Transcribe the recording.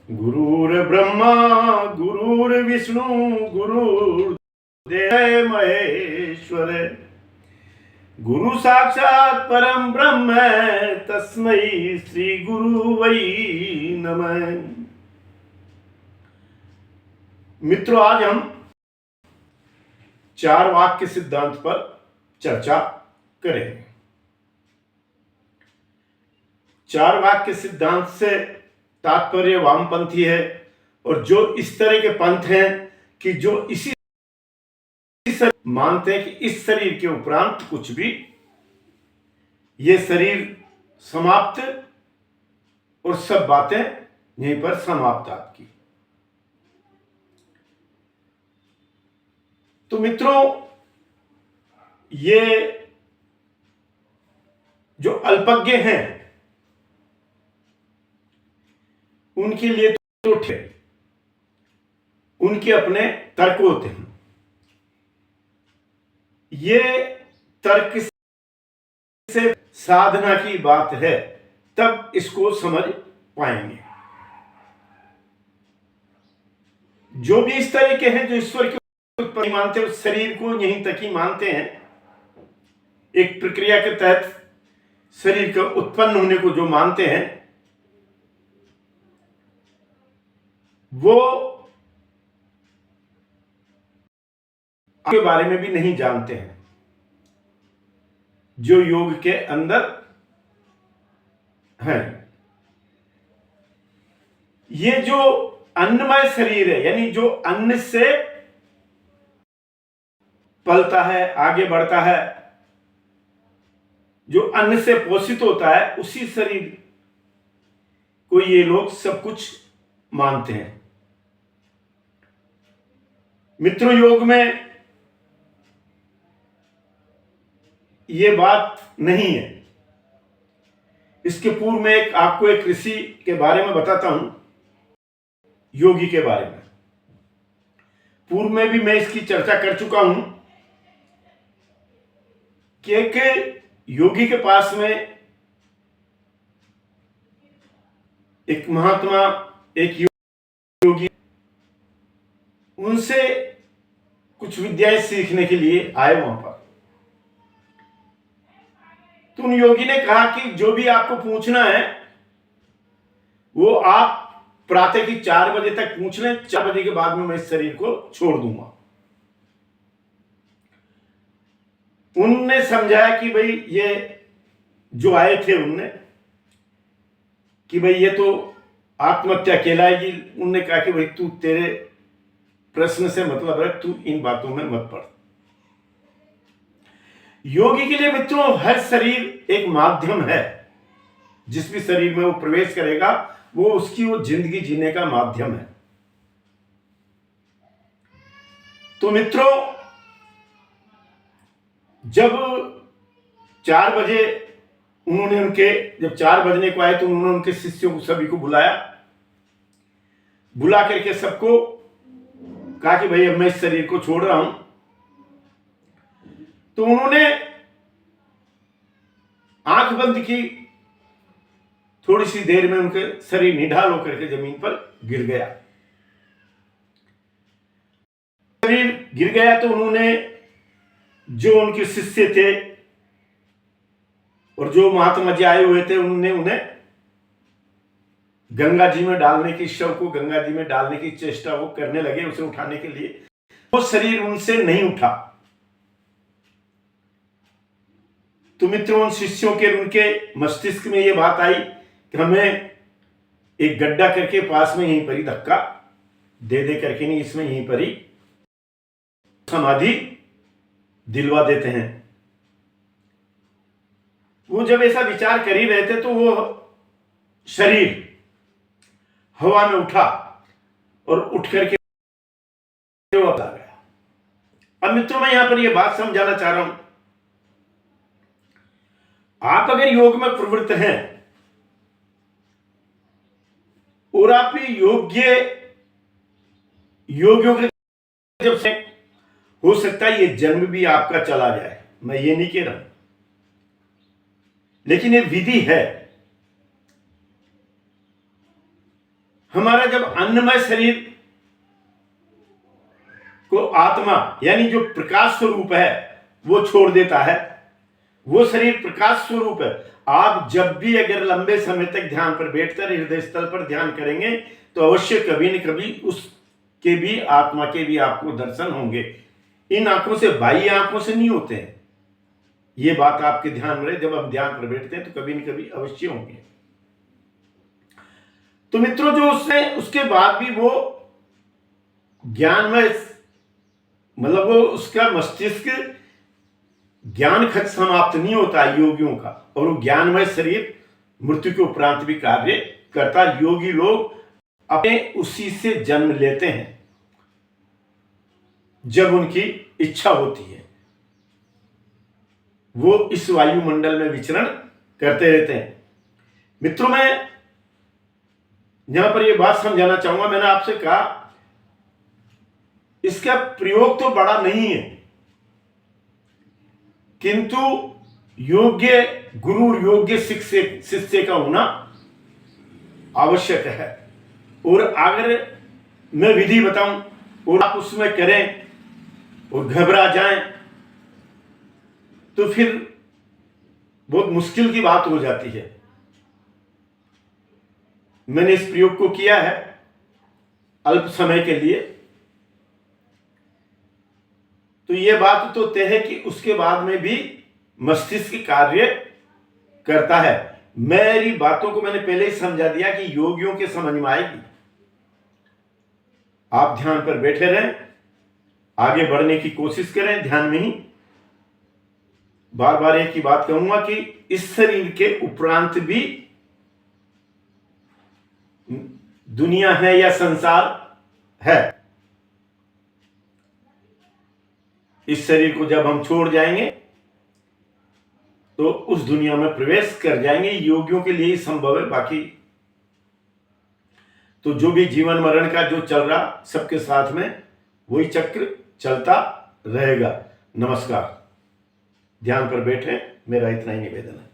गुरुर्ब्रह्मा गुरुर्विष्णु गुरुर्देव महेश्वर गुरु साक्षात परम ब्रह्म तस्मै श्री गुरु वै नमः। मित्रों, आज हम चार वाक्य सिद्धांत पर चर्चा करेंगे। चार वाक्य सिद्धांत से तात्पर्य वामपंथी है, और जो इस तरह के पंथ हैं कि जो इसी मानते हैं कि इस शरीर के उपरांत कुछ भी, ये शरीर समाप्त और सब बातें यहीं पर समाप्त आपकी। तो मित्रों, ये जो अल्पज्ञ हैं उनके लिए तो ठीक, उनके अपने तर्क होते हैं। ये तर्क से साधना की बात है, तब इसको समझ पाएंगे। जो भी इस तरह के हैं, जो ईश्वर की उत्पत्ति मानते हैं, उस शरीर को यहीं तक ही मानते हैं। एक प्रक्रिया के तहत शरीर के उत्पन्न होने को जो मानते हैं, वो के बारे में भी नहीं जानते हैं, जो योग के अंदर है। ये जो अन्नमय शरीर है, यानी जो अन्न से पलता है, आगे बढ़ता है, जो अन्न से पोषित होता है, उसी शरीर को ये लोग सब कुछ मानते हैं। मित्रों, योग में ये बात नहीं है। इसके पूर्व में आपको एक ऋषि के बारे में बताता हूं, योगी के बारे में। पूर्व में भी मैं इसकी चर्चा कर चुका हूं कि एक योगी के पास में एक महात्मा, एक योगी, उनसे कुछ विद्याएं सीखने के लिए आए वहां पर। तो उन योगी ने कहा कि जो भी आपको पूछना है वो आप प्रातः की 4 बजे तक पूछ लें। 4 बजे के बाद में मैं इस शरीर को छोड़ दूंगा। उनने समझाया कि भाई ये जो आए थे, उनने कि भाई ये तो आत्महत्या कहलाएगी। उनने कहा कि भाई तू, तेरे प्रश्न से मतलब है, तू इन बातों में मत पड़। योगी के लिए मित्रों, हर शरीर एक माध्यम है। जिस भी शरीर में वो प्रवेश करेगा, वो उसकी वो जिंदगी जीने का माध्यम है। तो मित्रों, जब 4 बजे जब 4 बजने को आए, तो उन्होंने उनके शिष्यों को सभी को बुलाया। बुला करके सबको कहा कि भाई अब मैं इस शरीर को छोड़ रहा हूं। तो उन्होंने आंख बंद की। थोड़ी सी देर में उनके शरीर निढाल होकर के जमीन पर गिर गया। शरीर गिर गया तो उन्होंने, जो उनके शिष्य थे और जो महात्मा जी आए हुए थे, उन्होंने उन्हें गंगा जी में डालने की, शव को गंगा जी में डालने की चेष्टा वो करने लगे, उसे उठाने के लिए। वो शरीर उनसे नहीं उठा। तो मित्रों, उन शिष्यों के, उनके मस्तिष्क में ये बात आई कि हमें एक गड्ढा करके पास में यहीं पर ही धक्का दे करके, नहीं, इसमें यहीं पर ही समाधि दिलवा देते हैं। वो जब ऐसा विचार कर ही रहे थे, तो वो शरीर हवा में उठा और उठ करके वो आ गया। अब मित्रों, मैं यहां पर यह बात समझाना चाह रहा हूं, आप अगर योग में प्रवृत्त हैं और आप योगियों के, जब से हो सकता है ये जन्म भी आपका चला जाए, मैं ये नहीं कह रहा, लेकिन ये विधि है। हमारा जब अन्नमय शरीर को आत्मा यानी जो प्रकाश स्वरूप है वो छोड़ देता है, वो शरीर प्रकाश स्वरूप है। आप जब भी अगर लंबे समय तक ध्यान पर बैठकर हृदय स्थल पर ध्यान करेंगे तो अवश्य कभी न कभी उसके भी आत्मा के भी आपको दर्शन होंगे। इन आंखों से, बाह्य आंखों से नहीं होते हैं। ये बात आपके ध्यान में रहे, जब हम ध्यान पर बैठते हैं तो कभी न कभी अवश्य होंगे। तो मित्रों, जो उसके बाद भी वो ज्ञानमय, मतलब वो उसका मस्तिष्क ज्ञान खत समाप्त नहीं होता योगियों का, और वो ज्ञानमय शरीर मृत्यु के उपरांत भी कार्य करता। योगी लोग अपने उसी से जन्म लेते हैं जब उनकी इच्छा होती है। वो इस वायुमंडल में विचरण करते रहते हैं। मित्रों, मैं यहां पर यह बात समझाना चाहूंगा, मैंने आपसे कहा इसका प्रयोग तो बड़ा नहीं है, किंतु योग्य गुरु, योग्य शिष्य का होना आवश्यक है। और अगर मैं विधि बताऊं और आप उसमें करें और घबरा जाएं तो फिर बहुत मुश्किल की बात हो जाती है। मैंने इस प्रयोग को किया है अल्प समय के लिए, तो यह बात तो तय है कि उसके बाद में भी मस्तिष्क कार्य करता है। मेरी बातों को मैंने पहले ही समझा दिया कि योगियों के समझ में आएगी। आप ध्यान पर बैठे रहें, आगे बढ़ने की कोशिश करें ध्यान में ही। बार बार एक ही बात कहूंगा कि इस शरीर के उपरांत भी दुनिया है या संसार है। इस शरीर को जब हम छोड़ जाएंगे तो उस दुनिया में प्रवेश कर जाएंगे। योगियों के लिए ही संभव है, बाकी तो जो भी जीवन मरण का जो चल रहा सबके साथ में वही चक्र चलता रहेगा। नमस्कार। ध्यान पर बैठे, मेरा इतना ही निवेदन है।